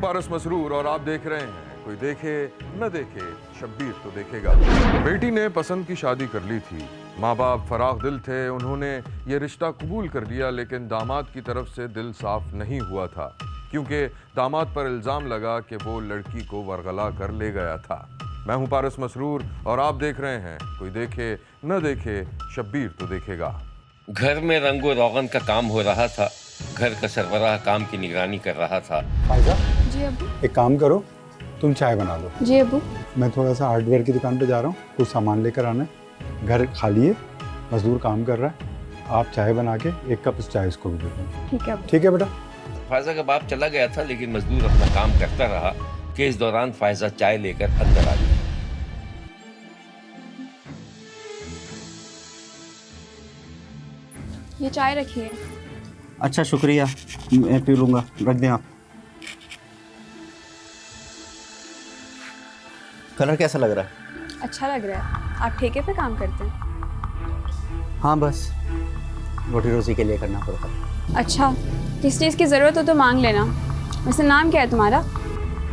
पारस मसरूर और आप देख रहे हैं कोई देखे न देखे शब्बीर तो देखेगा। बेटी ने पसंद की शादी कर ली थी, माँ बाप फराख दिल थे, उन्होंने ये रिश्ता कबूल कर लिया, लेकिन दामाद की तरफ से दिल साफ नहीं हुआ था क्योंकि दामाद पर इल्ज़ाम लगा कि वो लड़की को वरगला कर ले गया था। मैं हूं पारस मसरूर और आप देख रहे हैं कोई देखे न देखे शब्बीर तो देखेगा। घर में रंगो रोगन का काम हो रहा था। घर का सरबराह काम की निगरानी कर रहा था। फायजा, जी अबू। एक काम करो, तुम चाय बना दो। जी अबू। मैं थोड़ा सा हार्डवेयर की दुकान पे जा रहा हूँ, कुछ सामान लेकर आना है। घर खाली है, मजदूर काम कर रहा है। आप चाय बना के एक कप इस चाय इसको भी दे दो। ठीक है अबू। ठीक है बेटा। फायजा का बाप चला गया था, लेकिन मजदूर अपना काम करता रहा कि इस दौरान फायजा चाय लेकर अंदर आ गई। ये चाय रखिए। अच्छा शुक्रिया, मैं पी लूँगा, रख दें आप। कलर कैसा लग रहा है? अच्छा लग रहा है। आप ठेके पे काम करते हैं? हाँ बस रोटी रोजी के लिए करना पड़ता है। अच्छा, किस चीज़ की ज़रूरत हो तो मांग लेना। वैसे नाम क्या है तुम्हारा?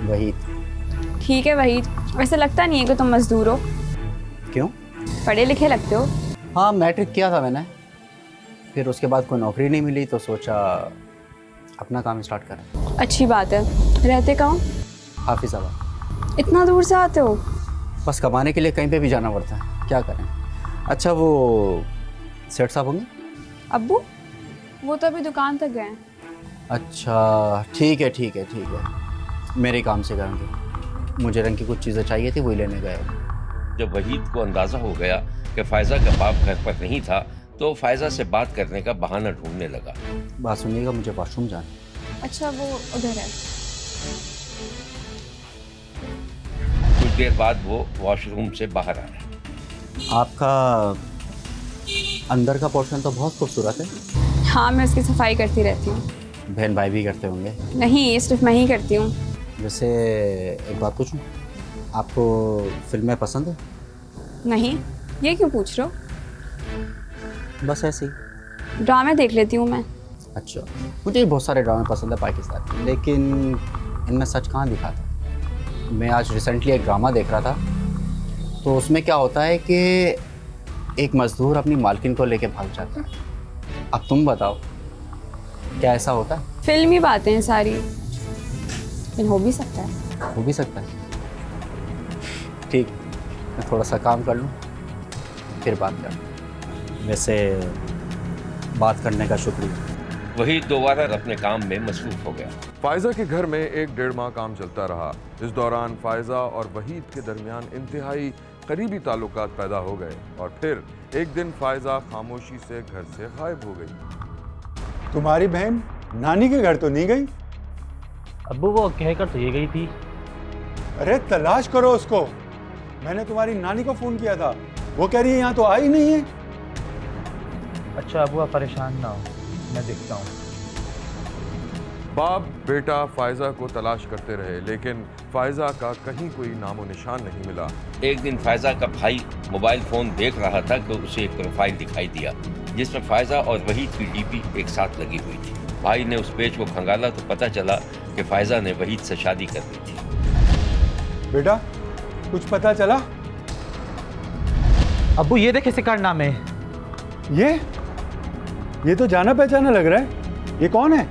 वहीद। ठीक है वहीद। वैसे लगता नहीं है कि तुम मजदूर हो। क्यों? पढ़े लिखे लगते हो। हाँ मैट्रिक किया था मैंने, फिर उसके बाद कोई नौकरी नहीं मिली तो सोचा अपना काम स्टार्ट करें। अच्छी बात है। रहते कहाँ? हाफिज़ाबाद। इतना दूर से आते हो? बस कमाने के लिए कहीं पे भी जाना पड़ता है, क्या करें। अच्छा वो सेठ साहब होंगे? अब्बू? वो तो अभी दुकान तक गए हैं। अच्छा ठीक है ठीक है ठीक है, मेरे काम से करेंगे। मुझे रंग की कुछ चीज़ें चाहिए थी, वही लेने गए। जब वहीद को अंदाजा हो गया कि फायजा का बाप घर पर नहीं था तो फायजा से बात करने का बहाना ढूंढने लगा। बात सुनिएगा, मुझे वॉशरूम जाना। अच्छा वो उधर है। कुछ देर बाद वो वॉशरूम से बाहर आया। आपका अंदर का पोर्शन तो बहुत खूबसूरत है। हाँ मैं उसकी सफाई करती रहती हूँ। बहन भाई भी करते होंगे। नहीं, ये सिर्फ मैं ही करती हूँ। वैसे एक बात पूछूं, आपको फिल्में पसंद है? नहीं, ये क्यों पूछ रहे हो? बस ऐसे ही। ड्रामे देख लेती हूँ मैं। अच्छा, मुझे भी बहुत सारे ड्रामे पसंद है पाकिस्तान, लेकिन इनमें सच कहाँ दिखाता। मैं आज रिसेंटली एक ड्रामा देख रहा था, तो उसमें क्या होता है कि एक मज़दूर अपनी मालकिन को लेके भाग जाता है। अब तुम बताओ, क्या ऐसा होता है? फिल्मी बातें हैं सारी, लेकिन हो भी सकता है। हो भी सकता है। ठीक, मैं थोड़ा सा काम कर लूँ फिर बात कर। वैसे बात करने का शुक्रिया। वही दोबारा अपने काम में मसरूफ हो गया। फायजा के घर में 1-1.5 माह काम चलता रहा। इस दौरान फायजा और वहीद के दरमियान इंतहाई करीबी ताल्लुकात पैदा हो गए और फिर एक दिन फायजा खामोशी से घर से गायब हो गई। तुम्हारी बहन नानी के घर तो नहीं गई? अब्बू वो कहकर तो ये गई थी। अरे तलाश करो उसको। मैंने तुम्हारी नानी को फोन किया था, वो कह रही है यहाँ तो आई नहीं है। अच्छा अब्बू आप परेशान ना हो, मैं देखता हूँ। बाप बेटा फायजा को तलाश करते रहे, लेकिन फायजा का कहीं कोई नामो निशान नहीं मिला। एक दिन फायजा का भाई मोबाइल फोन देख रहा था कि उसे एक प्रोफाइल दिखाई दिया जिसमें फायजा और वहीद की डीपी एक साथ लगी हुई थी। भाई ने उस पेज को खंगाला तो पता चला कि फायजा ने वहीद से शादी कर ली थी। बेटा कुछ पता चला? अब्बू ये देखे किसी कारनामे। ये तो जाना पहचाना लग रहा है। ये कौन है?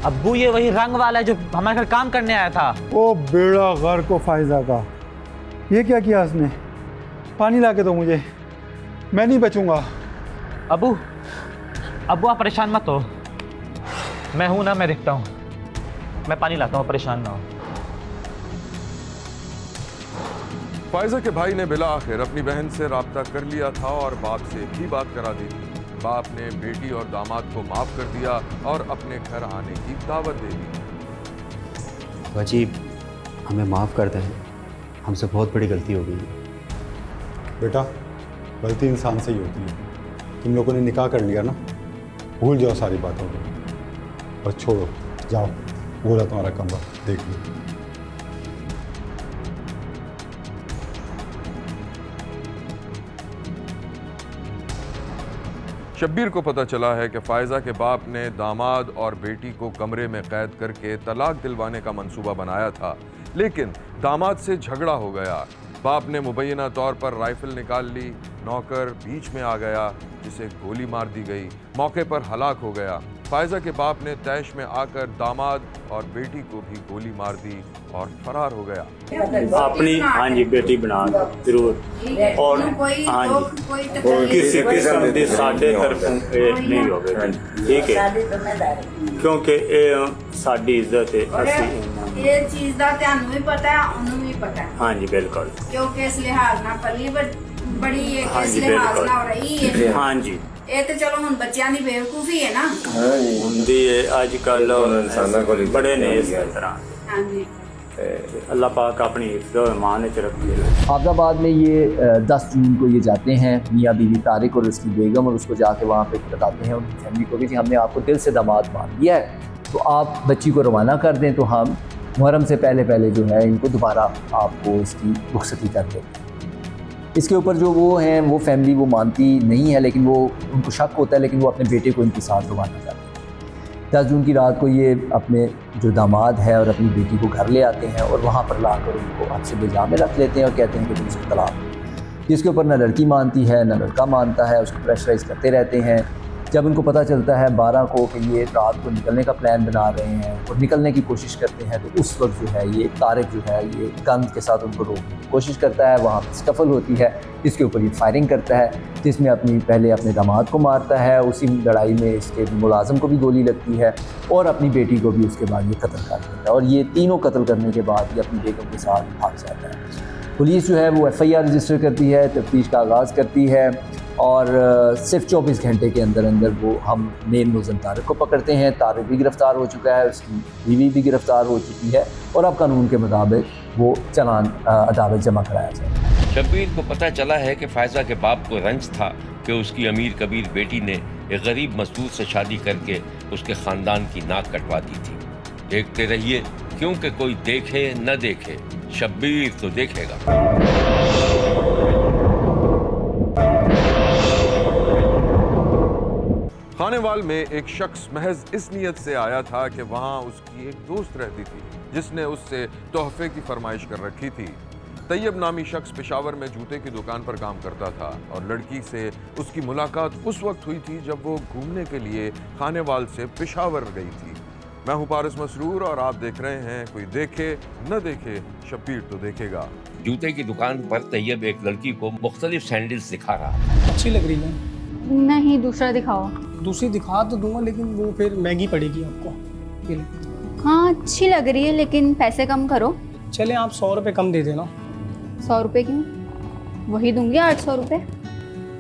अब्बू ये वही रंग वाला है जो हमारे घर काम करने आया था। ओ बेड़ा गर्क को फायजा का। ये क्या किया उसने? पानी ला के दो मुझे, मैं नहीं बचूंगा। अब्बू आप परेशान मत हो, मैं हूं ना, मैं देखता हूँ, मैं पानी लाता हूँ, परेशान ना हो। फायजा के भाई ने बिला आखिर अपनी बहन से राब्ता कर लिया था और बाप से भी बात करा दी थी। बाप ने बेटी और दामाद को माफ कर दिया और अपने घर आने की दावत दे दी। वजीब, हमें माफ़ कर दें, हमसे बहुत बड़ी गलती हो गई। बेटा गलती इंसान से ही होती है। तुम लोगों ने निकाह कर लिया ना, भूल जाओ सारी बातों को, बस छोड़ो, जाओ, बोला तुम्हारा कमरा देख लो। शब्बीर को पता चला है कि फायजा के बाप ने दामाद और बेटी को कमरे में कैद करके तलाक दिलवाने का मंसूबा बनाया था, लेकिन दामाद से झगड़ा हो गया। बाप ने मुबैना तौर पर राइफल निकाल ली, नौकर बीच में आ गया जिसे गोली मार दी गई, मौके पर हलाक हो गया। फायजा के बाप ने तैश में आकर दामाद और बेटी को भी गोली मार दी और फरार हो गया। अपनी हाँ जी बेटी बना जरूर और हाँ जी किसी किस्म की साडे तरफों नहीं होगा, ठीक है, क्योंकि साडी इज्जत है। ਅਸੀਂ ਇਹ ਚੀਜ਼ ਦਾ ਤੁਹਾਨੂੰ ਵੀ ਪਤਾ ਹੈ, ਉਹਨੂੰ ਵੀ ਪਤਾ ਹੈ। हाँ जी बिल्कुल ਕਿਉਂਕਿ ਇਸ ਲਿਹਾਜ਼ ਨਾਲ ਪਲੀ ਬੜੀ ਹੈ, हाँ ਇਸ जी ਲਿਹਾਜ਼ बिल्कुल ਨਾਲ ਰਹੀ ਹੈ। हाँ जी ਇਹ ਤੇ ਚਲੋ ਹੁਣ ਬੱਚਿਆਂ ਦੀ ਬੇਵਕੂਫੀ ਹੈ ਨਾ। ਹੁੰਦੀ ਹੈ ਅੱਜ ਕੱਲ बड़े ने इस तरह। ਹਾਂਜੀ अल्लाह पाक अपनी हिफ्ज़ मान च रखे। आफताबाद में ये 10 जून को ये जाते हैं, मियाँ बीवी तारिक और उसकी बेगम, और उसको जाके वहाँ पे बताते हैं उनकी फैमिली को कि जी हमने आपको दिल से दामाद मान लिया है, तो आप बच्ची को रवाना कर दें, तो हम मुहर्रम से पहले जो है इनको दोबारा आपको इसकी रुखसती कर दें। इसके ऊपर जो वो हैं वो फैमिली वो मानती नहीं है, लेकिन वो उनको शक होता है, लेकिन वो अपने बेटे को इनके साथ रवाना करते हैं। 10 जून की रात को ये अपने जो दामाद है और अपनी बेटी को घर ले आते हैं और वहाँ पर लाकर उनको हद से बेजा में रख लेते हैं और कहते हैं कि तुम उसको तलाक दो। जिसके ऊपर ना लड़की मानती है ना लड़का मानता है, उसको प्रेशराइज़ करते रहते हैं। जब उनको पता चलता है 12 को कि ये रात को निकलने का प्लान बना रहे हैं और निकलने की कोशिश करते हैं, तो उस वक्त जो है ये तारिक जो है ये गन के साथ उनको रोकने की कोशिश करता है। वहाँ पर स्कफल होती है, जिसके ऊपर ये फायरिंग करता है, जिसमें पहले अपने दामाद को मारता है। उसी लड़ाई में इसके मुलाजिम को भी गोली लगती है और अपनी बेटी को भी उसके बाद ये कत्ल कर देता है। और ये तीनों कत्ल करने के बाद ये अपनी बेगम के साथ भाग जाता है। पुलिस जो है वो FIR रजिस्टर करती है, तफ्तीश का आगाज़ करती है और सिर्फ 24 घंटे के अंदर वो हम मेन मुलज़िम तारिक को पकड़ते हैं। तारिक भी गिरफ़्तार हो चुका है, उसकी बीवी भी गिरफ़्तार हो चुकी है और अब कानून के मुताबिक वो चालान अदालत जमा कराया जाए। शब्बीर को पता चला है कि फायजा के बाप को रंज था कि उसकी अमीर कबीर बेटी ने एक गरीब मजदूर से शादी करके उसके ख़ानदान की नाक कटवा दी थी। देखते रहिए, क्योंकि कोई देखे न देखे, शब्बीर तो देखेगा। खानेवाल में एक शख्स महज इस नीयत से आया था कि वहाँ उसकी एक दोस्त रहती थी जिसने उससे तोहफे की फरमाइश कर रखी थी। तैयब नामी शख्स पेशावर में जूते की दुकान पर काम करता था और लड़की से उसकी मुलाकात उस वक्त हुई थी जब वो घूमने के लिए खानेवाल से पेशावर गई थी। मैं हूँ पारिस मसरूर और आप देख रहे हैं कोई देखे न देखे, शब्बीर तो देखेगा। जूते की दुकान पर तैयब एक लड़की को मुख्तलिफ सैंडल्स दिखा रहा। अच्छी लग रही है। नहीं, दूसरा दिखाओ। दूसरी दिखा तो दूंगा, लेकिन वो फिर महंगी पड़ेगी आपको। ये ले। हाँ, अच्छी लग रही है, लेकिन पैसे कम करो। चले आप 100 रुपये कम दे देना। 100 रुपये क्यों? वही दूंगी 800 रुपये।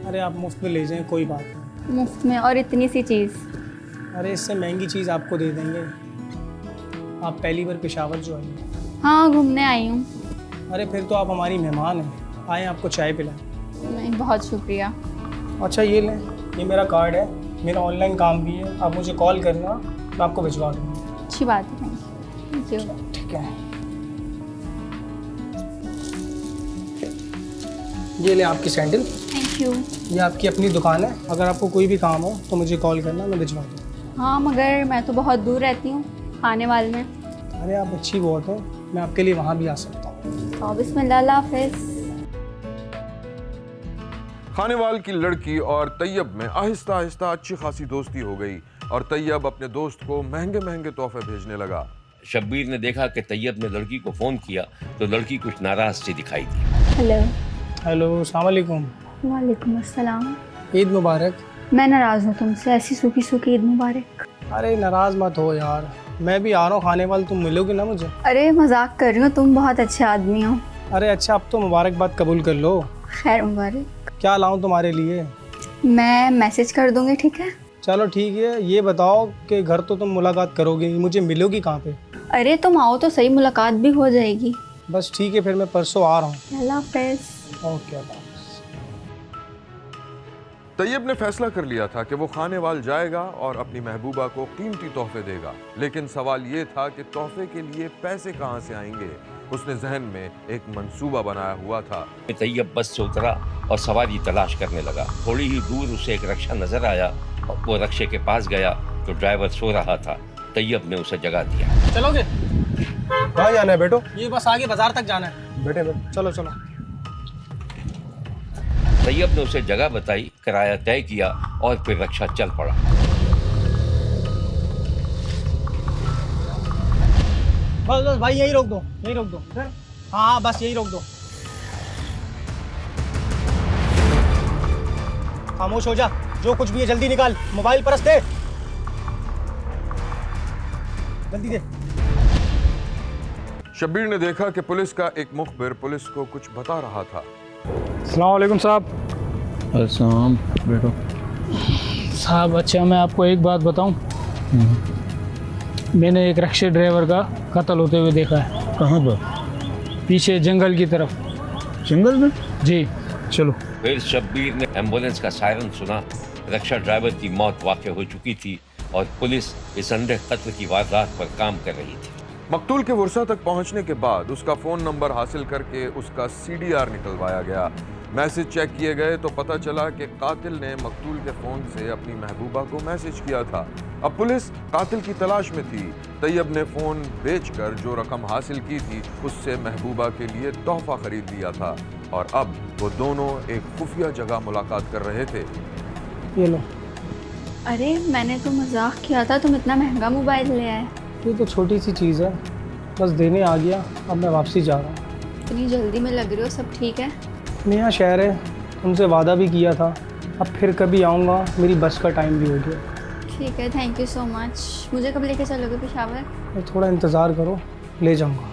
अरे आप मुफ्त में ले जाएं, कोई बात नहीं। मुफ्त में और इतनी सी चीज़? अरे इससे महंगी चीज़ आपको दे देंगे। आप पहली बार पेशावर जो आई हैं। हाँ, घूमने आई हूँ। अरे फिर तो आप हमारी मेहमान हैं, आए आपको चाय पिलाएं। नहीं, बहुत शुक्रिया। अच्छा ये लें, ये मेरा कार्ड है, मेरा ऑनलाइन काम भी है, आप मुझे कॉल करना, मैं आपको भिजवा दूँगा। अच्छी बात है, थैंक यू। ठीक है, ये ले आपकी सैंडल। Thank you. ये आपकी अपनी दुकान है, अगर आपको कोई भी काम हो तो मुझे कॉल करना, मैं भिजवा दूँगा। हाँ, मगर मैं तो बहुत दूर रहती हूँ, खानेवाल में। अरे आप अच्छी बहुत हो, मैं आपके लिए वहाँ भी आ सकता हूँ। तो बिस्मिल्लाह, अल्लाह हाफ़िज़। खानेवाल की लड़की और तैयब में आहिस्ता आहिस्ता अच्छी खासी दोस्ती हो गई और तैयब अपने दोस्त को महंगे महंगे तोहफे भेजने लगा। शब्बीर ने देखा कि तैयब ने लड़की को फ़ोन किया तो लड़की कुछ नाराज़ सी दिखाई दी। हेलो। हेलो, अस्सलाम वालेकुम। वालेकुम अस्सलाम। ईद मुबारक। मैं नाराज़ हूँ तुमसे, ऐसी सूखी सूखी ईद मुबारक। अरे नाराज़ मत हो यार, मैं भी आ रहा हूँ खानेवाल, तुम मिलोगे ना मुझे? अरे मजाक कर रही हूँ, तुम बहुत अच्छे आदमी हो। अरे अच्छा, अब तो मुबारकबाद कबूल कर लो। खैर मुबारक। क्या लाऊं तुम्हारे लिए? मैं मैसेज कर दूंगी, ठीक है? चलो ठीक है, ये बताओ कि घर तो तुम मुलाकात करोगे, मुझे मिलोगी कहाँ पे? अरे तुम आओ तो सही, मुलाकात भी हो जाएगी। बस ठीक है, फिर मैं परसों आ रहा हूँ। अल्लाह हाफ़िज़। ओके, अल्लाह हाफ़िज़। तैयब ने फैसला कर लिया था कि वो खानेवाल जाएगा और अपनी महबूबा को कीमती तोहफे देगा, लेकिन सवाल ये था कि तोहफे के लिए पैसे कहाँ से आएंगे। उसने जहन में एक मंसूबा बनाया हुआ था। तैयब बस से उतरा और सवारी तलाश करने लगा। थोड़ी ही दूर उसे एक रक्षा नजर आया और वो रक्षे के पास गया तो ड्राइवर सो रहा था। तैयब ने उसे जगा दिया। चलोगे? कहाँ जाना है बेटो? ये बस आगे बाजार तक जाना है। बेटे चलो चलो। तैयब ने उसे जगह बताई, किराया तय किया और फिर रक्षा चल पड़ा। बस भाई यही रोक दो, यही रोक दो। हाँ बस यही रोक दो। खामोश हो जा, जो कुछ भी है जल्दी निकाल। मोबाइल परस दे, जल्दी दे। शब्बीर ने देखा कि पुलिस का एक मुखबिर पुलिस को कुछ बता रहा था। अस्सलाम वालेकुम साहब। अस्सलाम बेटो। साहब अच्छा मैं आपको एक बात बताऊं, मैंने एक रक्शे ड्राइवर का कत्ल होते हुए देखा है। कहाँ पर? पीछे जंगल की तरफ। जंगल में? जी। चलो। फिर शब्बीर ने एम्बुलेंस का सायरन सुना। रक्षा ड्राइवर की मौत वाक़ई हो चुकी थी और पुलिस इस अंधे कत्ल की वारदात पर काम कर रही थी। मकतूल के वर्षा तक पहुंचने के बाद उसका फोन नंबर हासिल करके उसका CDR निकलवाया गया। मैसेज चेक किए गए तो पता चला कि कातिल ने मकतूल के फोन से अपनी महबूबा को मैसेज किया था। अब पुलिस कातिल की तलाश में थी। तैयब ने फोन बेचकर जो रकम हासिल की थी उससे महबूबा के लिए तोहफा खरीद लिया था और अब वो दोनों एक खुफिया जगह मुलाकात कर रहे थे। ये लो। अरे मैंने तो मजाक किया था, तुम इतना महंगा मोबाइल ले आए। ये तो छोटी सी चीज़ है, बस देने आ गया। अब मैं वापसी जा रहा हूँ। इतनी जल्दी में लग रहे हो, सब ठीक है? नया शहर है, तुमसे वादा भी किया था, अब फिर कभी आऊँगा। मेरी बस का टाइम भी हो गया। ठीक है, थैंक यू सो मच। मुझे कब लेके चलोगे पेशावर? मैं थोड़ा इंतज़ार करो, ले जाऊँगा।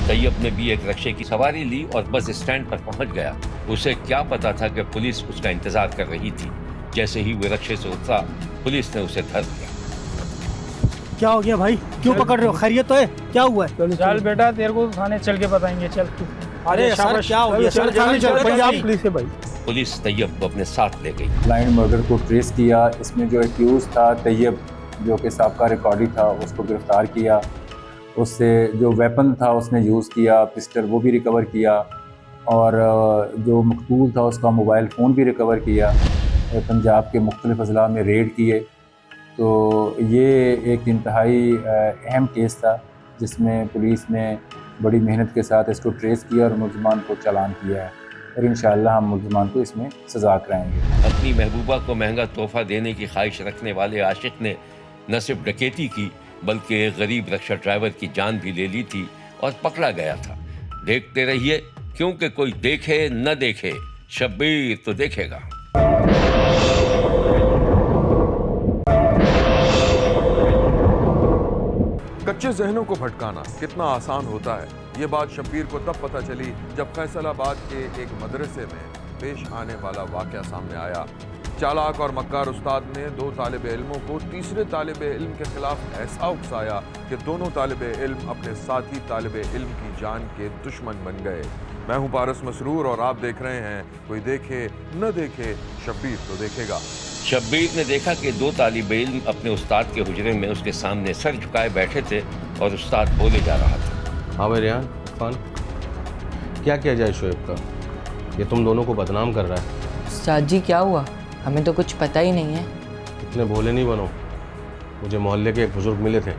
तैयब ने भी एक रक्षे की सवारी ली और बस स्टैंड पर पहुंच गया। उसे क्या पता था कि पुलिस उसका इंतजार कर रही थी। जैसे ही वो रक्षे से उतरा, पुलिस ने उसे धर लिया। क्या हो गया भाई, क्यों पकड़ रहे हो? खैरियत तो है? क्या हुआ है? चल बेटा, तेरे को थाने चल के बताएंगे। चल तू। अरे सर क्या हो गया? सर थाने चल। पंजाब पुलिस है भाई। पुलिस तैयब को अपने साथ ले गई। ब्लाइंड मर्डर को ट्रेस किया। इसमें जो एक्यूज था तैयब, जो कि साबका रिकॉर्डी था, उसको गिरफ्तार किया। उससे जो वेपन था उसने यूज़ किया, पिस्टल, वो भी रिकवर किया और जो मकतूल था उसका मोबाइल फ़ोन भी रिकवर किया। पंजाब के मुख्तलिफ अजला में रेड किए। तो ये एक इंतहाई अहम केस था जिसमें पुलिस ने बड़ी मेहनत के साथ इसको ट्रेस किया और मुल्ज़मान को चालान किया है और इंशाअल्लाह हम मुल्ज़मान को इसमें सज़ा कराएंगे। अपनी महबूबा को महंगा तोहफा देने की ख्वाहिश रखने वाले आशिक ने न सिर्फ डकैती की बल्कि एक गरीब रक्षा ड्राइवर की जान भी ले ली थी और पकड़ा गया था। देखते रहिए, क्योंकि कोई देखे न देखे, शब्बीर तो देखेगा। कच्चे जहनों को भटकाना कितना आसान होता है, ये बात शब्बीर को तब पता चली जब फैसलाबाद के एक मदरसे में पेश आने वाला वाक़या सामने आया। चालाक और मक्कार उस्ताद ने दो तालिब इल्मों को तीसरे तालिब इल्म के खिलाफ ऐसा उकसाया कि दोनों तालिब इल्म अपने साथी तालिब इल्म की जान के दुश्मन बन गए। मैं हूं पारस मसरूर और आप देख रहे हैं कोई देखे न देखे, शब्बीर तो देखेगा। शब्बीर ने देखा कि दो तालिब इल्म अपने उस्ताद के हुजरे में उसके सामने सर झुकाए बैठे थे और उस्ताद बोले जा रहा था। हाँ भाई रियान खान, क्या किया जाए शोएब का? ये तुम दोनों को बदनाम कर रहा है। उस्ताद जी क्या हुआ? हमें तो कुछ पता ही नहीं है। इतने भोले नहीं बनो। मुझे मोहल्ले के एक बुजुर्ग मिले थे,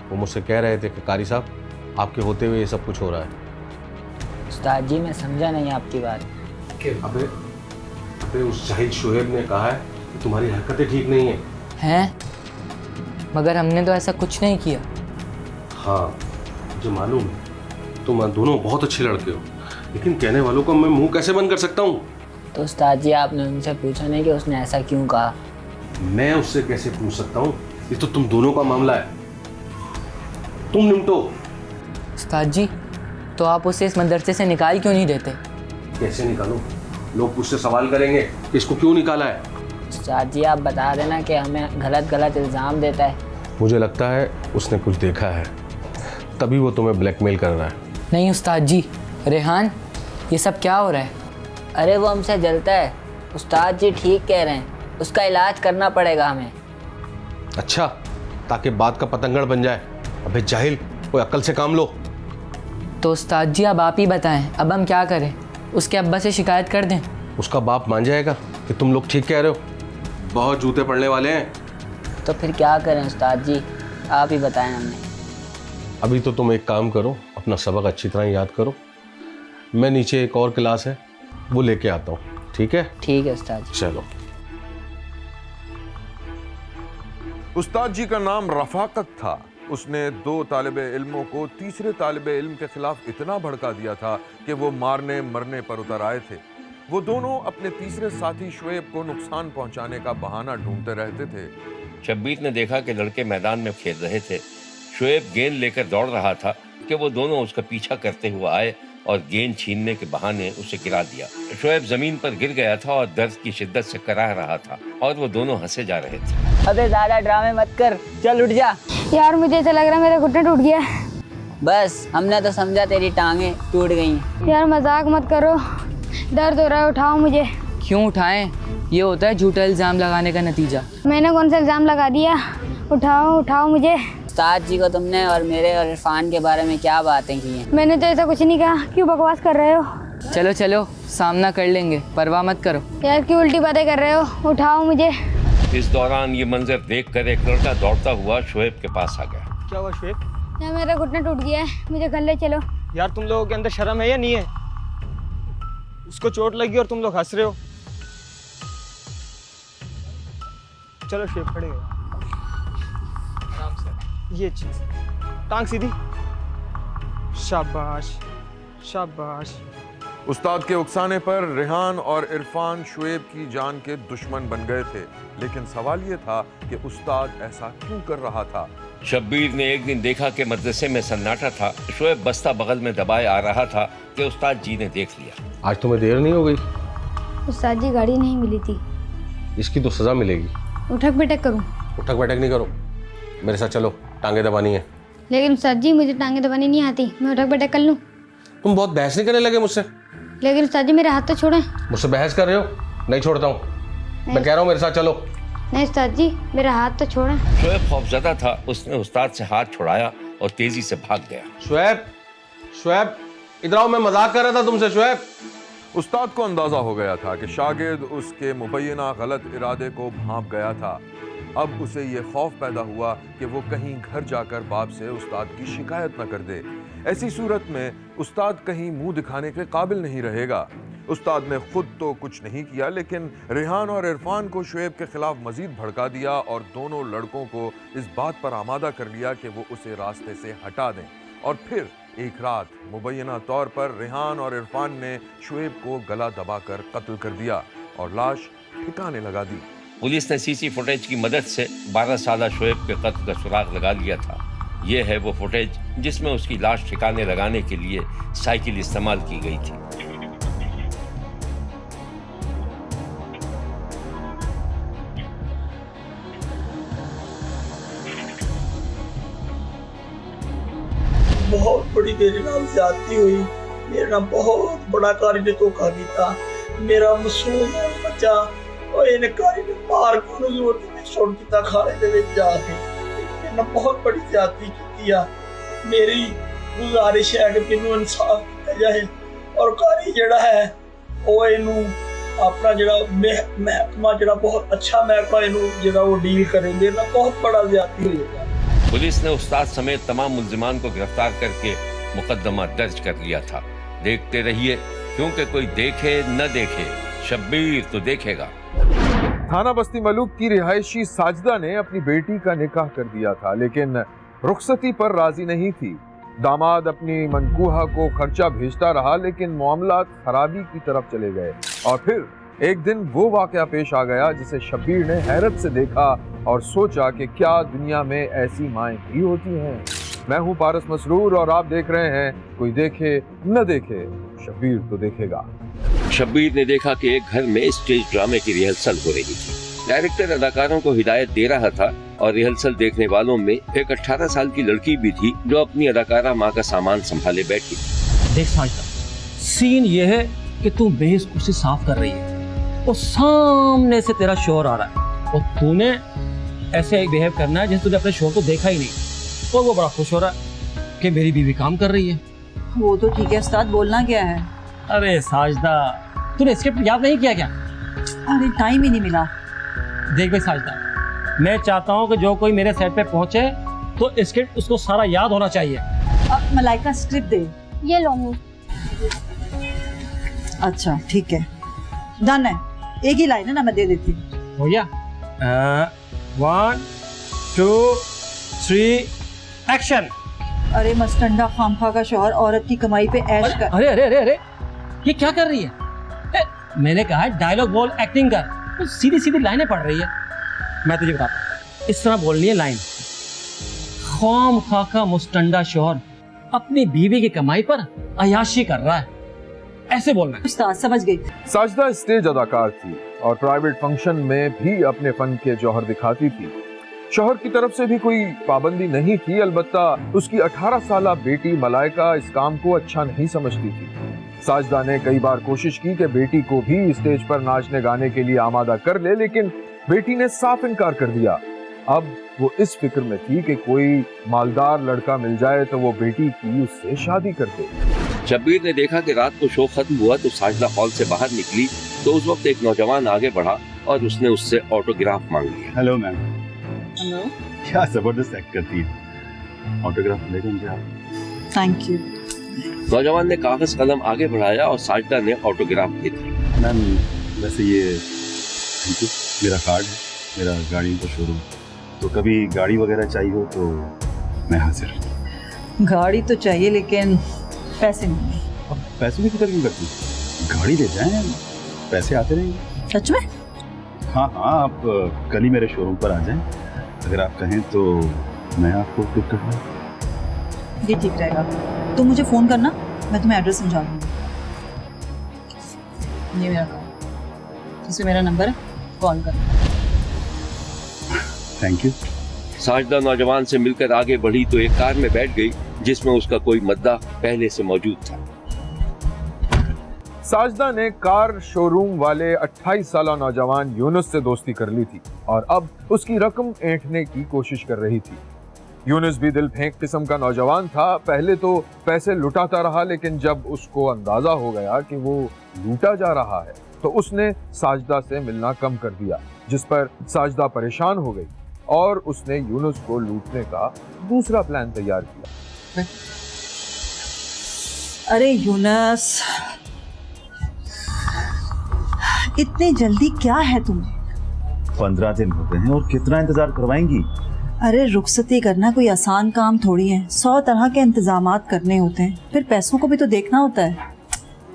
वो मुझसे कह रहे थे कि कारी साहब आपके होते हुए ये सब कुछ हो रहा है। उस्ताद जी मैं समझा नहीं आपकी बात। अबे उस जाहिद शोएब ने कहा है कि तुम्हारी हरकतें ठीक नहीं हैं, मगर हमने तो ऐसा कुछ नहीं किया। हाँ मुझे मालूम है, तुम दोनों बहुत अच्छे लड़के हो, लेकिन कहने वालों का मैं मुंह कैसे बंद कर सकता हूँ? तो उस्ताद जी आपने उनसे पूछा नहीं कि उसने ऐसा क्यों कहा? मैं उससे कैसे पूछ सकता हूँ? ये तो तुम दोनों का मामला है, तुम निपटो। उस्ताद जी तो आप उसे इस मदरसे से निकाल क्यों नहीं देते? कैसे निकालो? लोग मुझसे सवाल करेंगे कि इसको क्यों निकाला है। उस्ताद जी आप बता देना कि हमें गलत इल्ज़ाम देता है। मुझे लगता है उसने कुछ देखा है, तभी वो तुम्हें ब्लैकमेल कर रहा है। नहीं उस्ताद जी, रेहान ये सब क्या हो रहा है? अरे वो हमसे जलता है। उस्ताद जी ठीक कह रहे हैं, उसका इलाज करना पड़ेगा हमें। अच्छा, ताकि बात का पतंगड़ बन जाए। अबे जाहिल, कोई अक्ल से काम लो। तो उस्ताद जी अब आप ही बताएं, अब हम क्या करें? उसके अब्बा से शिकायत कर दें? उसका बाप मान जाएगा कि तुम लोग ठीक कह रहे हो? बहुत जूते पड़ने वाले हैं। तो फिर क्या करें उस्ताद जी, आप ही बताएं हमें। अभी तो तुम एक काम करो, अपना सबक अच्छी तरह याद करो। मैं नीचे एक और क्लास है, वो लेके आता हूँ, ठीक है? ठीक है उस्ताद जी। चलो। उस्ताद जी का नाम रफाकत था। उसने 2 तालिबे इल्मों को तीसरे तालिबे इल्म के खिलाफ इतना भड़का दिया था कि वो मारने मरने पर उतर आए थे। वो दोनों अपने तीसरे साथी शुएब को नुकसान पहुंचाने का बहाना ढूंढते रहते थे। शब्बीर ने देखा कि लड़के मैदान में खेल रहे थे। शुएब गेंद लेकर दौड़ रहा था कि वो दोनों उसका पीछा करते हुए आए और गेंद छीनने के बहाने उसे गिरा दिया। शुएब जमीन पर गिर गया था और दर्द की शिद्दत से कराह रहा था और वो दोनों हंसे जा रहे थे। अबे ज़्यादा ड्रामे मत कर, चल उठ जा। यार मुझे ऐसा लग रहा है मेरा घुटना टूट गया है। बस हमने तो समझा तेरी टांगे टूट गई। यार मजाक मत करो, दर्द हो रहा है, उठाओ मुझे। क्यों उठाएं? ये होता है झूठा इल्ज़ाम लगाने का नतीजा। मैंने कौन सा इल्ज़ाम लगा दिया? उठाओ उठाओ मुझे। उस्ताद जी को तुमने और मेरे और इरफान के बारे में क्या बातें की हैं? मैंने तो ऐसा कुछ नहीं कहा, क्यों बकवास कर रहे हो? चलो चलो सामना कर लेंगे, परवाह मत करो। यार क्यों उल्टी बातें कर रहे हो? उठाओ मुझे। इस दौरान ये मंजर देखकर एक लड़का दौड़ता हुआ शुएब के पास आ गया। क्या हुआ शुएब? यार मेरा घुटना टूट गया है, मुझे घर ले चलो। यार तुम लोगों के अंदर शर्म है या नहीं है? उसको चोट लगी और तुम लोग हंस रहे हो। चलो शुएब खड़े हो, आराम से। ये चीज, टांग सीधी। शाबाश शाबाश। उस्ताद के उकसाने पर रेहान और इरफान शुएब की जान के दुश्मन बन गए थे, लेकिन सवाल ये था कि उस्ताद ऐसा क्यों कर रहा था। शब्बीर ने एक दिन देखा कि मदरसे में सन्नाटा था। शुएब बस्ता बगल में दबाए आ रहा था कि उस्ताद जी ने देख लिया। आज तुम्हें देर नहीं हो गई? उस्ताद जी गाड़ी नहीं मिली थी। इसकी तो सजा मिलेगी। उठक बैठक करूं? उठक बैठक नहीं करो, मेरे साथ चलो, टांगे दबानी है। लेकिन उस्ताद जी मुझे टांगे दबानी नहीं आती, मैं उठक बैठक कर लूं? तुम बहुत बहस नहीं करने लगे मुझसे? लेकिन उस्ताद जी मेरे हाथ तो छोड़ें। मुझसे बहस कर रहे हो? नहीं छोड़ता हूँ, मैं कह रहा हूँ मेरे साथ चलो। नहीं उस्ताद जी मेरा हाथ तो छोड़ें। शुएब खौफजदा था, उसने उस्ताद से हाथ छुड़ाया और तेजी से भाग गया। शुएब, शुएब इधर आओ, मैं मजाक कर रहा था तुमसे। शुएब। उस्ताद को अंदाजा हो गया था कि शागिर्द उसके मुबैना गलत इरादे को भांप गया था। अब उसे ये खौफ पैदा हुआ कि वो कहीं घर जाकर बाप से उस्ताद की शिकायत न कर दे। ऐसी सूरत में उस्ताद कहीं मुंह दिखाने के काबिल नहीं रहेगा। उस्ताद ने खुद तो कुछ नहीं किया, लेकिन रेहान और इरफान को शुएब के खिलाफ मजीद भड़का दिया और दोनों लड़कों को इस बात पर आमादा कर लिया कि वो उसे रास्ते से हटा दें। और फिर एक रात मुबैना तौर पर रेहान और इरफान ने शुएब को गला दबाकर कत्ल कर दिया और लाश ठिकाने लगा दी। पुलिस ने सीसी फुटेज की मदद से 12 साला शुएब के कत्ल का सुराग लगा लिया था। ये है वो फुटेज जिसमें उसकी लाश ठिकाने लगाने के लिए साइकिल इस्तेमाल की गई थी। बहुत बड़ी मेरे नाल ज्यादती हुई। मेरे नाल बहुत बड़ा कारी ने धोखा किया। मेरा मासूम बच्चा और इन्हें कारी ने मार को जोर के छोड़ दिता खाने दे विच जाके। मेरे नाल बहुत बड़ी ज्यादती की है। मेरी गुजारिश है कि मैनू इंसाफ दिया जाए और कारी जिहड़ा है वो इनू अपना जिहड़ा महकमा जिहड़ा बहुत अच्छा महकमा इनू जिहड़ा वो डील करे। मेरे नाल बहुत बड़ा ज्यादती हुई है। पुलिस ने उस्ताद समेत तमाम मुल्जिमान को गिरफ्तार करके मुकदमा दर्ज कर लिया था। देखते रहिए, क्योंकि कोई देखे न देखे, शब्बीर तो देखेगा। थाना बस्ती मलूक की रिहायशी साजिदा ने अपनी बेटी का निकाह कर दिया था, लेकिन रुखसती पर राजी नहीं थी। दामाद अपनी मनकूहा को खर्चा भेजता रहा, लेकिन मामलात खराबी की तरफ चले गए। और फिर एक दिन वो वाकया पेश आ गया जिसे शब्बीर ने हैरत से देखा और सोचा कि क्या दुनिया में ऐसी माएँ भी होती हैं। मैं हूँ पारस मसरूर और आप देख रहे हैं कोई देखे न देखे, शब्बीर तो देखेगा। शब्बीर ने देखा कि एक घर में स्टेज ड्रामे की रिहर्सल हो रही थी। डायरेक्टर अदाकारों को हिदायत दे रहा था और रिहर्सल देखने वालों में एक 18 साल की लड़की भी थी जो अपनी अदाकारा माँ का सामान संभाले बैठी थी। देख साजिदा, सीन ये है कि तू बेहस कुर्सी साफ कर रही है और सामने से तेरा शोर आ रहा है और तूने ऐसे बिहेव करना है जैसे तूने अपने शोर को देखा ही नहीं। और वो बड़ा खुश हो रहा है कि मेरी बीवी काम कर रही है। वो तो ठीक है उस्ताद, बोलना क्या है? अरे साजदा, तूने स्क्रिप्ट याद नहीं किया क्या? अरे टाइम ही नहीं मिला। देख भाई साजदा, मैं चाहता हूँ कि जो कोई मेरे सेट पे पहुंचे तो स्क्रिप्ट उसको सारा याद होना चाहिए। अब मलाइका स्क्रिप्ट दे। ये लो। अच्छा ठीक है, डन है। एक ही लाइन है ना, मैं दे देती हूँ। हो गया? 1 2 3 एक्शन। अरे मस्टंडा खामखा का शौहर औरत की कमाई पे ऐश कर। अरे अरे अरे अरे, ये क्या कर रही है? मैंने कहा है डायलॉग बोल, एक्टिंग कर, तो सीधी सीधी लाइनें पढ़ रही है। मैं तुझे बताता हूँ, इस तरह बोलनी है लाइन। खाम खाका मुस्टंडा शौहर अपनी बीवी की कमाई पर अयाशी कर रहा है, ऐसे बोलना है। उस्ताद समझ गई। साजदा स्टेज अदाकार थी और प्राइवेट फंक्शन में भी अपने फन के जौहर दिखाती थी। शौहर की तरफ से भी कोई पाबंदी नहीं थी, अलबत्ता उसकी 18 साला बेटी मलाइका इस काम को अच्छा नहीं समझती थी। साजदा ने कई बार कोशिश की कि बेटी को भी स्टेज पर नाचने गाने के लिए आमादा कर ले, लेकिन बेटी ने साफ इनकार कर दिया। अब वो इस फिक्र में थी कि कोई मालदार लड़का मिल जाए तो वो बेटी की उससे शादी कर दे। शब्बीर ने देखा कि रात को शो खत्म हुआ तो साजदा हॉल से बाहर निकली तो उस वक्त एक नौजवान आगे बढ़ा और उसने उससे ऑटोग्राफ मांग लिया। Hello ma'am. हेलो। क्या जबरदस्त एक्ट करती है, ऑटोग्राफ ले लेंगे आप? Thank you. नौजवान ने कागज कलम आगे बढ़ाया और साजदा ने ऑटोग्राफ दे दिया। मैम वैसे ये थैंक यू, मेरा कार्ड है, मेरा गाड़ी का शोरूम, तो कभी गाड़ी वगैरह चाहिए हो तो मैं हाजिर हूँ। गाड़ी तो चाहिए लेकिन पैसे नहीं। अब पैसों की फिक्र क्यों करती, गाड़ी ले जाएं, पैसे आते रहेंगे। सच में? हाँ हाँ, आप कल ही मेरे शोरूम पर आ जाएं, अगर आप कहें तो मैं आपको पिक कर दूँ। ये ठीक रहेगा, तुम मुझे फ़ोन करना, मैं तुम्हें एड्रेस समझा दूँगी। ये मेरा कार्ड, इसमें मेरा नंबर है, कॉल करना। Thank you. साजदा नौजवान से मिलकर आगे बढ़ी तो एक कार में बैठ गई जिसमें उसका कोई मद्दा पहले से मौजूद था। साजदा ने कार शोरूम वाले 28 साला नौजवान यूनुस से दोस्ती कर ली थी और अब उसकी रकम ऐंठने की कोशिश कर रही थी। यूनुस भी दिल फेंक किस्म का नौजवान था। पहले तो पैसे लुटाता रहा, लेकिन जब उसको अंदाजा हो गया कि वो लूटा जा रहा है तो उसने साजदा से मिलना कम कर दिया, जिस पर साजदा परेशान हो गई और उसने यूनुस को लूटने का दूसरा प्लान तैयार किया। अरे यूनुस, इतनी जल्दी क्या है तुम्हें? 15 दिन हो गए हैं और कितना इंतजार करवाएंगी? अरे रुखसती करना कोई आसान काम थोड़ी है, 100 तरह के इंतजामात करने होते हैं, फिर पैसों को भी तो देखना होता है।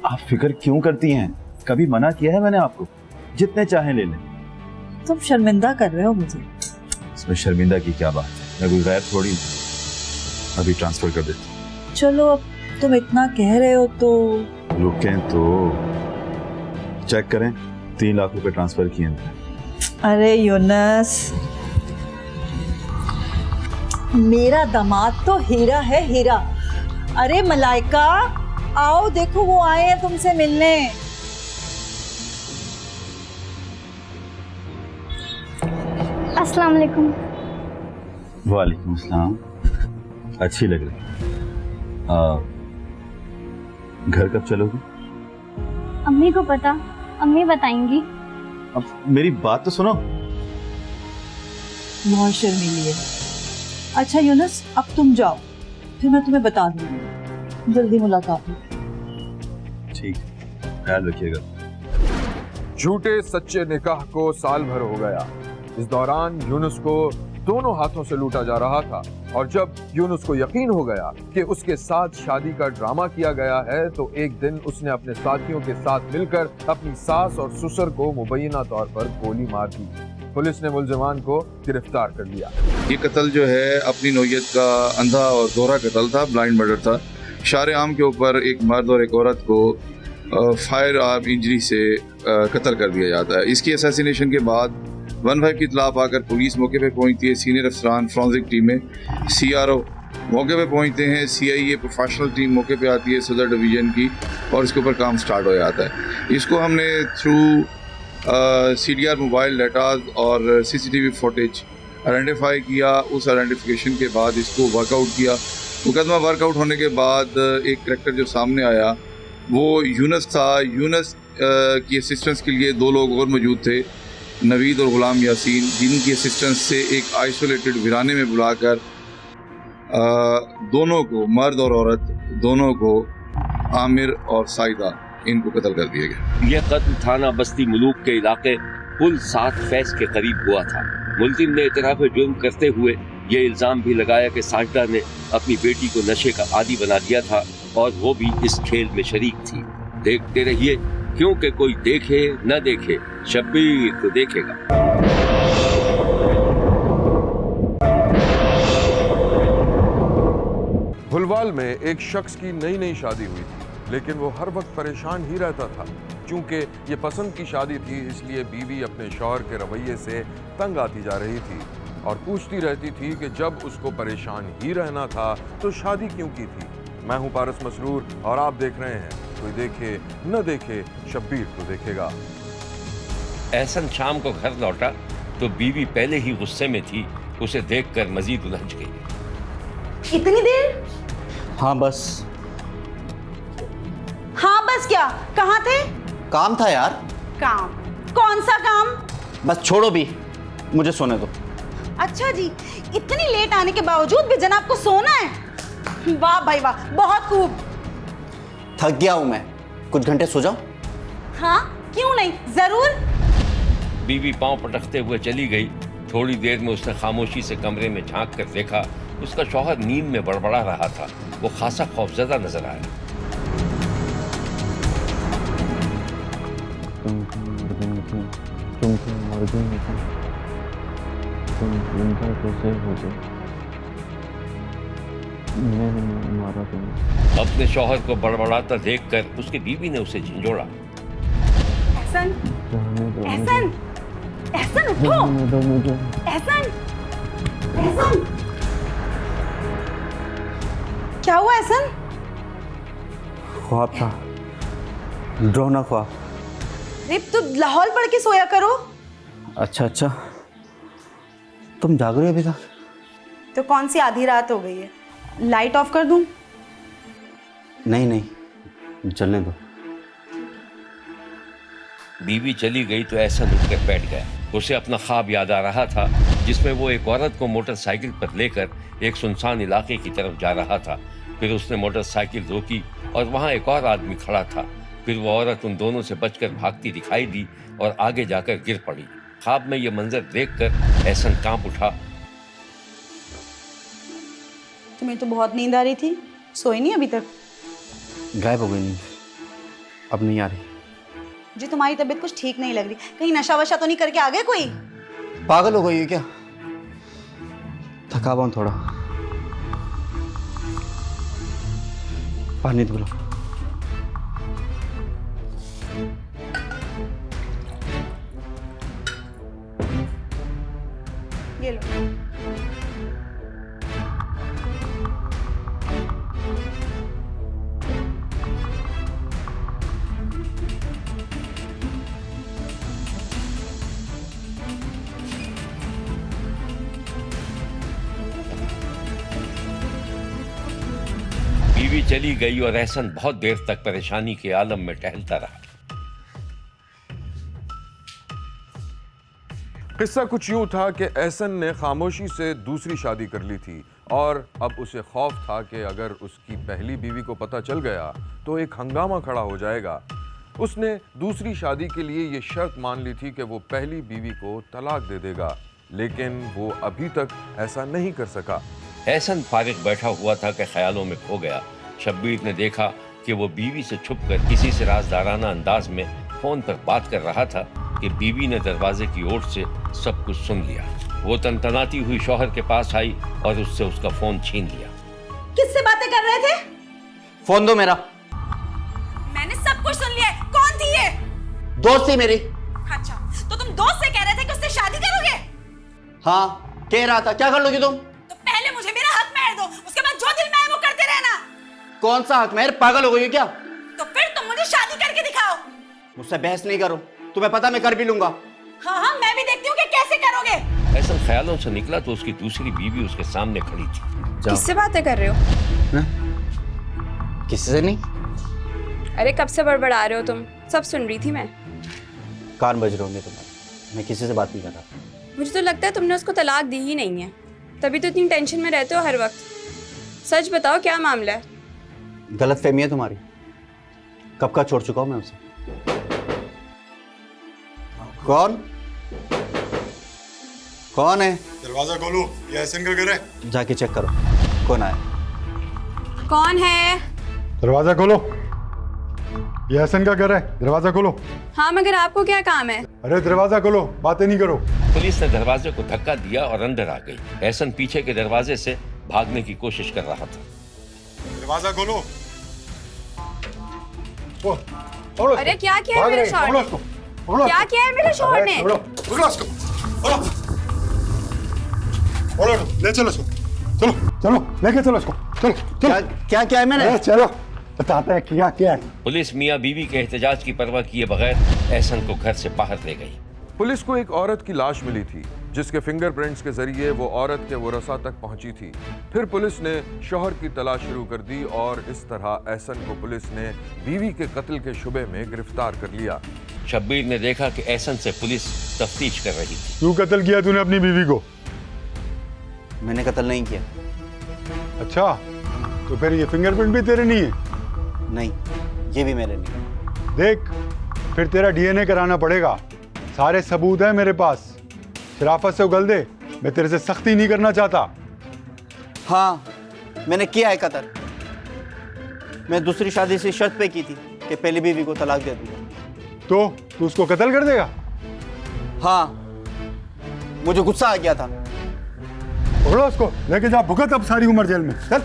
आप फिक्र क्यों करती हैं? कभी मना किया है मैंने आपको? जितने चाहें ले लें। तुम शर्मिंदा कर रहे हो मुझे। इसमें शर्मिंदा की क्या बात है, मैं कोई गैर थोड़ी हूं। अभी ट्रांसफर कर देता। चलो अब तुम इतना कह रहे हो तो रुकें तो चेक करें, 3 लाख रुपए ट्रांसफर किए हैं। अरे यूनुस, मेरा दामाद तो हीरा है, हीरा। अरे मलाइका, आओ देखो वो आए हैं तुमसे मिलने। अस्सलाम वालेकुम। वालेकुम अस्सलाम। अच्छी लग रही। घर कब चलोगी? अम्मी को पता, अम्मी बताएंगी। अब मेरी बात तो सुनो। बहुत शर्मीली है। अच्छा यूनुस, अब तुम जाओ, फिर मैं तुम्हें बता दूंगी। जल्दी मुलाकात हो। ठीक, ख्याल रखिएगा। झूठे सच्चे निकाह को साल भर हो गया। इस दौरान यूनुस को दोनों हाथों से लूटा जा रहा था और जब यूनुस को यकीन हो गया कि उसके साथ शादी का ड्रामा किया गया है तो एक दिन उसने अपने साथियों के साथ मिलकर अपनी सास और ससुर को मुबैना तौर पर गोली मार दी। पुलिस ने मुलजिमान को गिरफ्तार कर लिया। ये कत्ल जो है अपनी नौयत का अंधा और दोहरा कत्ल था, ब्लाइंड मर्डर था। शारे आम के ऊपर एक मर्द और एक औरत को फायर आर्म इंजरी से कत्ल कर दिया जाता है। इसकी असैसिनेशन के बाद 1-5 की इतला पाकर पुलिस मौके पे पहुंचती है। सीनियर अफसरान फॉरेंसिक टीम में CRO मौके पे पहुंचते हैं। CIA प्रोफेशनल टीम मौके पे आती है सदर डिवीज़न की और इसके ऊपर काम स्टार्ट हो जाता है। इसको हमने थ्रू CDR मोबाइल डाटाज और CCTV फुटेज आइडेंटिफाई किया। उस आइडेंटिफिकेशन के बाद इसको वर्कआउट किया। मुकदमा वर्कआउट होने के बाद एक करैक्टर जो सामने आया वो यूनस था। यूनस की असिस्टेंस के लिए 2 लोग और मौजूद थे, नवीद और ग़ुलाम यासीन, जिनकी असिस्टेंस से एक आइसोलेटेड वीराने में बुलाकर दोनों को, मर्द और औरत दोनों को, आमिर और साइदा, इनको कत्ल कर दिया गया। यह कत्ल थाना बस्ती मुलूक के इलाके पुल 7 फैज के करीब हुआ था। मुल्जिम ने इतराफ जुर्म करते हुए ये इल्ज़ाम भी लगाया कि साजिदा ने अपनी बेटी को नशे का आदी बना दिया था और वो भी इस खेल में शरीक थी। देखते रहिए, क्योंकि कोई देखे न देखे, शब्बीर तो देखेगा। भुलवाल में एक शख्स की नई शादी हुई थी, लेकिन वो हर वक्त परेशान ही रहता था। चूंकि ये पसंद की शादी थी, इसलिए बीवी अपने शौहर के रवैये से तंग आती जा रही थी और पूछती रहती थी कि जब उसको परेशान ही रहना था तो शादी क्यों की थी। मैं हूं पारस मसरूर और आप देख रहे हैं कोई देखे न देखे, शब्बीर तो देखेगा। एहसन शाम को घर लौटा तो बीवी पहले ही गुस्से में थी। उसे देखकर मजीद उलझ गई। इतनी देर? हाँ बस। हाँ बस क्या? कहाँ थे? काम था यार। काम? कौन सा काम? बस छोड़ो भी, मुझे सोने दो। अच्छा जी, इतनी लेट आने के बावजूद भी जनाब को सोना है? वाह भाई वाह, बहुत खूब। थक गया हूं मैं, कुछ घंटे सो जाओ। हाँ क्यों नहीं, जरूर। बीवी पांव पटकते हुए चली गई। थोड़ी देर में उसने खामोशी से कमरे में झांक कर देखा, उसका शौहर नींद में बड़बड़ा रहा था। वो खासा खौफजदा नजर आया। अपने शौहर को बड़बड़ाता देखकर उसकी बीवी ने उसे झिंझोड़ा। एहसन, एहसन, एहसन उठो। एहसन, एहसन, क्या हुआ एहसन? ख्वाब था, डरावना ख्वाब। अरे तो लाहौल पढ़ के सोया करो। अच्छा अच्छा, तुम जाग रहे हो अभी तक? तो कौन सी आधी रात हो गई है, लाइट ऑफ कर दूं? नहीं नहीं, चलने दो। बीवी चली गई तो ऐसा उठकर बैठ गया। उसे अपना ख्वाब याद आ रहा था जिसमें वो एक औरत को मोटरसाइकिल पर लेकर एक सुनसान इलाके की तरफ जा रहा था। फिर उसने मोटरसाइकिल रोकी और वहाँ एक और आदमी खड़ा था। फिर वो औरत उन दोनों से बचकर भागती दिखाई दी और आगे जाकर गिर पड़ी। ख्वाब में यह मंजर देखकर एहसन कांप उठा। तुम्हें तो बहुत नींद आ रही थी, सोई नहीं अभी तक? गायब हो गई नींद, अब नहीं आ रही। जी तुम्हारी तबीयत कुछ ठीक नहीं लग रही, कहीं नशा वशा तो नहीं करके आ गए कोई? पागल हो गई है क्या? थका हुआ हूं थोड़ा, पानी दो। ये लो। बीवी चली गई और एहसन बहुत देर तक परेशानी के आलम में टहलता रहा। किस्सा कुछ यूं था कि एहसन ने खामोशी से दूसरी शादी कर ली थी और अब उसे खौफ था कि अगर उसकी पहली बीवी को पता चल गया तो एक हंगामा खड़ा हो जाएगा। उसने दूसरी शादी के लिए ये शर्त मान ली थी कि वो पहली बीवी को तलाक दे देगा, लेकिन वो अभी तक ऐसा नहीं कर सका। एहसन फारिग बैठा हुआ था कि ख्यालों में खो गया। शब्बीर ने देखा कि वो बीवी से छुपकर किसी से राजदाराना अंदाज में फोन पर बात कर रहा था कि बीवी ने दरवाजे की ओर से सब कुछ सुन लिया। वो तनतनाती हुई शौहर के पास आई और उससे उसका फोन छीन लिया। किससे बातें कर रहे थे? फोन दो मेरा। मैंने सब कुछ सुन लिया है। कौन थी ये? दोस्त थी मेरी। अच्छा, तो तुम दोस्त से कह रहे थे कि उससे शादी करोगे? हाँ कह रहा था। क्या कर लोगी तुम? तो पहले मुझे मेरा हक मेहर दो, उसके बाद जो दिल में आए वो करते रहना। कौन सा हक मेहर? पागल हो गई क्या? तो फिर तुम मुझे शादी करके दिखाओ। मुझसे बहस नहीं करो, तुम्हें पता मैं कर भी लूंगा। हाँ हाँ, मैं भी देखती हूँ कि कैसे करोगे। एहसन ख्यालों से निकला तो उसकी दूसरी बीवी उसके सामने खड़ी थी। किससे बातें कर रहे हो? किसी से नहीं। अरे कब से बड़बड़ा रहे हो तुम? सब सुन रही थी मैं। कान बज रहे होंगे तुम्हारे। मैं किसी से बात नहीं कर रहा। मुझे तो लगता है तुमने उसको तलाक दी ही नहीं है, तभी तो इतनी टेंशन में रहते हो हर वक्त। सच बताओ क्या मामला है? गलतफहमी है तुम्हारी। कब का छोड़ चुका हूं मैं उसे। कौन है? दरवाजा खोलो, ये एहसन का घर है। जाके चेक करो कौन आया। कौन है? दरवाजा खोलो, ये एहसन का घर है। दरवाजा खोलो। हाँ मगर आपको क्या काम है? अरे दरवाजा खोलो, बातें नहीं करो। पुलिस ने दरवाजे को धक्का दिया और अंदर आ गई। एहसन पीछे के दरवाजे से भागने की कोशिश कर रहा था। दरवाजा खोलो। अरे क्या किया है मेरे शौहर ने? क्या किया है मेरे शौहर ने? ले चलो इसको, चलो चलो लेके चलो इसको, चलो चलो। क्या क्या है मैंने? चलो बताते हैं क्या क्या है। पुलिस मियां बीवी के एहतजाज की परवाह किए बगैर एहसन को घर से बाहर ले गई। पुलिस को एक औरत की लाश मिली थी जिसके फिंगरप्रिंट्स के जरिए वो औरत के वरसा तक पहुंची थी। फिर पुलिस ने शौहर की तलाश शुरू कर दी और इस तरह एहसन को पुलिस ने बीवी के कत्ल के शुबे में गिरफ्तार कर लिया। शब्बीर ने देखा कि एहसन से पुलिस तफ्तीश कर रही थी। क्यों कत्ल किया तूने अपनी बीवी को? मैंने कत्ल नहीं किया। अच्छा, तो फिर ये फिंगरप्रिंट भी तेरे नहीं है? नहीं, ये भी मेरे नहीं। देख, फिर तेरा डीएनए कराना पड़ेगा। सारे सबूत है मेरे पास। शराफत से उगल दे, मैं तेरे से सख्ती नहीं करना चाहता। हाँ, मैंने किया है कत्ल। मैं दूसरी शादी से शर्त पे की थी कि पहली बीवी को तलाक दे दूंगा। तो तू उसको कत्ल कर देगा? हाँ, मुझे गुस्सा आ गया था। पकड़ो उसको, लेके जा भुगत अब सारी उम्र जेल में। चल।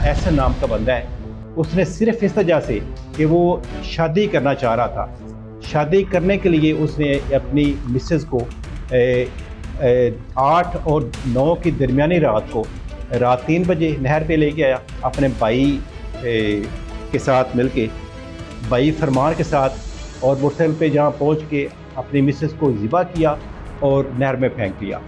एहसन नाम का बंदा है, उसने सिर्फ इस वजह से कि वो शादी करना चाह रहा था, शादी करने के लिए उसने अपनी मिसेस को 8 और 9 की दरमियानी रात को रात 3 बजे नहर पे लेके आया अपने भाई के साथ मिलके, भाई फरमान के साथ, और मोटरसाइकिल पे जहाँ पहुँच के अपनी मिसेस को ज़िबा किया और नहर में फेंक दिया,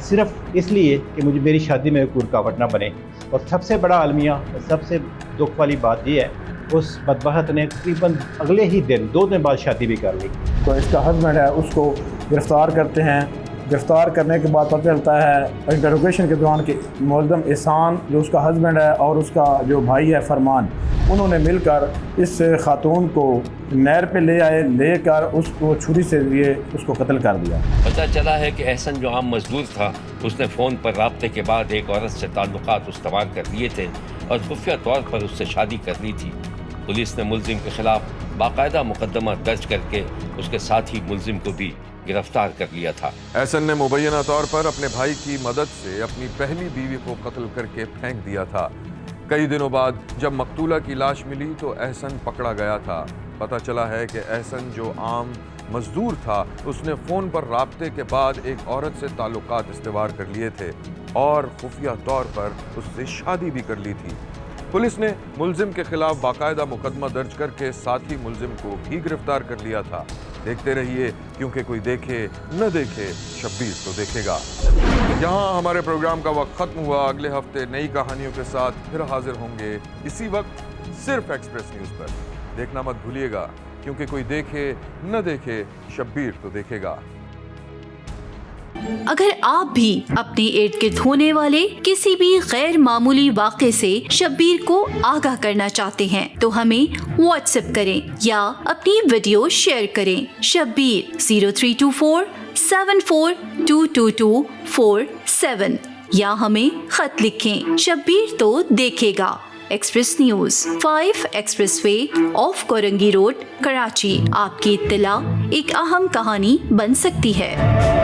सिर्फ इसलिए कि मुझे मेरी शादी में कोई रुकावट ना बने। और सबसे बड़ा अलमिया, सबसे दुख वाली बात यह है, उस बदबख्त ने तकरीबन अगले ही दिन 2 दिन बाद शादी भी कर ली। तो इसका हस्बैंड है, उसको गिरफ़्तार करते हैं। गिरफ़्तार करने के बाद पता चलता है इंटरोगेशन के दौरान कि मुल्ज़म एहसान जो उसका हस्बैंड है और उसका जो भाई है फरमान, उन्होंने मिलकर इस खातून को नहर पे ले आए, लेकर उसको छुरी से लिए उसको कत्ल कर दिया। पता चला है कि एहसन जो आम मजदूर था, उसने फ़ोन पर राब्ते के बाद एक औरत से ताल्लुकात उस्तवार कर लिए थे और खुफिया तौर पर उससे शादी कर ली थी। पुलिस ने मुल्जिम के खिलाफ बाकायदा मुकदमा दर्ज करके उसके साथी मुल्जिम को भी गिरफ्तार कर लिया था। एहसन ने मुबैना तौर पर अपने भाई की मदद से अपनी पहली बीवी को कत्ल करके फेंक दिया था। कई दिनों बाद जब मकतूला की लाश मिली तो एहसन पकड़ा गया था। पता चला है कि एहसन जो आम मजदूर था, उसने फ़ोन पर राब्ते के बाद एक औरत से ताल्लुकात इस्तेवार कर लिए थे और खुफिया तौर पर उससे शादी भी कर ली थी। पुलिस ने मुल्जिम के खिलाफ बाकायदा मुकदमा दर्ज करके साथी मुल्जिम को भी गिरफ्तार कर लिया था। देखते रहिए, क्योंकि कोई देखे न देखे शब्बीर तो देखेगा। यहाँ हमारे प्रोग्राम का वक्त खत्म हुआ। अगले हफ्ते नई कहानियों के साथ फिर हाजिर होंगे इसी वक्त सिर्फ एक्सप्रेस न्यूज़ पर। देखना मत भूलिएगा, क्योंकि कोई देखे न देखे शब्बीर तो देखेगा। अगर आप भी अपने इर्द गिर्द होने वाले किसी भी गैर मामूली वाक़े से शब्बीर को आगाह करना चाहते हैं तो हमें व्हाट्सएप करें या अपनी वीडियो शेयर करें। शब्बीर 0324 742224 या हमें खत लिखें। शब्बीर तो देखेगा। Express news 5 expressway of Korangi road, Karachi. आपकी इत्तला एक अहम कहानी बन सकती है।